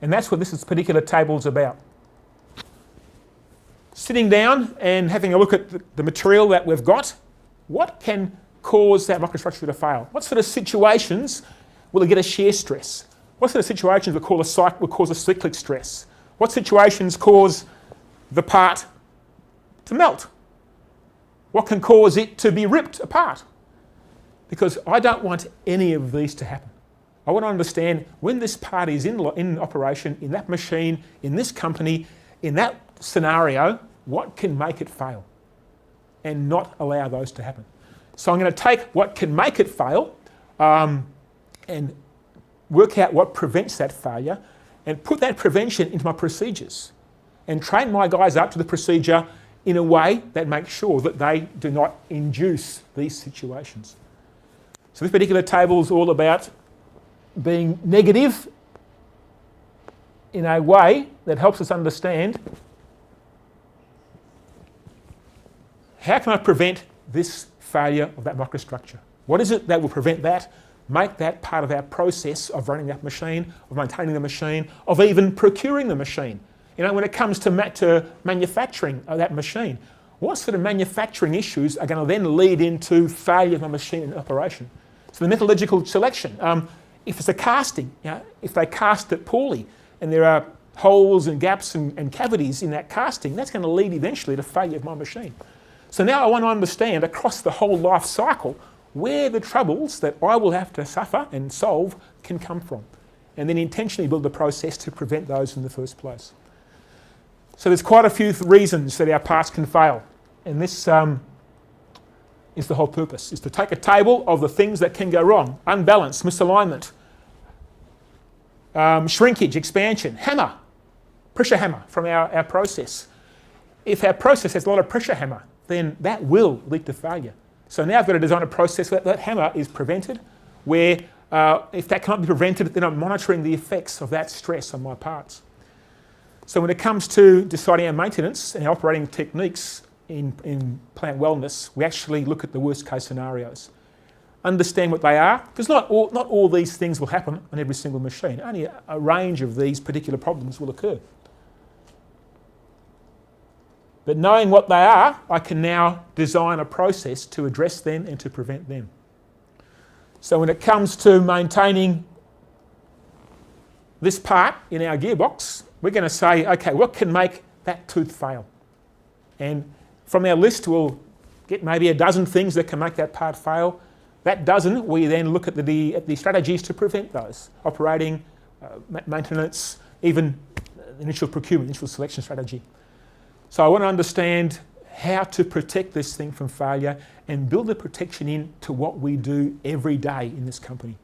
And that's what this particular table is about. Sitting down and having a look at the material that we've got, what can cause that microstructure to fail? What sort of situations will it get a shear stress? What sort of situations will cause a cyclic stress? What situations cause the part to melt? What can cause it to be ripped apart? Because I don't want any of these to happen. I want to understand when this part is in operation, in that machine, in this company, in that scenario, what can make it fail and not allow those to happen. So I'm going to take what can make it fail and work out what prevents that failure and put that prevention into my procedures and train my guys up to the procedure in a way that makes sure that they do not induce these situations. So this particular table is all about being negative in a way that helps us understand how can I prevent this failure of that microstructure? What is it that will prevent that, make that part of our process of running that machine, of maintaining the machine, of even procuring the machine? You know, when it comes to manufacturing of that machine, what sort of manufacturing issues are going to then lead into failure of a machine in operation? So the metallurgical selection, if it's a casting, you know, if they cast it poorly and there are holes and gaps and cavities in that casting, that's going to lead eventually to failure of my machine. So now I want to understand across the whole life cycle where the troubles that I will have to suffer and solve can come from, and then intentionally build the process to prevent those in the first place. So there's quite a few reasons that our parts can fail, and this is the whole purpose, is to take a table of the things that can go wrong: unbalance, misalignment, shrinkage, expansion, hammer, pressure hammer from our process. If our process has a lot of pressure hammer, then that will lead to failure. So now I've got to design a process where that hammer is prevented, where if that cannot be prevented, then I'm monitoring the effects of that stress on my parts. So when it comes to deciding our maintenance and our operating techniques in plant wellness, we actually look at the worst case scenarios. Understand what they are, because not all these things will happen on every single machine. Only a range of these particular problems will occur. But knowing what they are, I can now design a process to address them and to prevent them. So when it comes to maintaining this part in our gearbox, we're going to say, okay, what can make that tooth fail? And from our list, we'll get maybe a dozen things that can make that part fail. That dozen, we then look at the strategies to prevent those: operating, maintenance, even initial procurement, initial selection strategy. So I want to understand how to protect this thing from failure and build the protection into what we do every day in this company.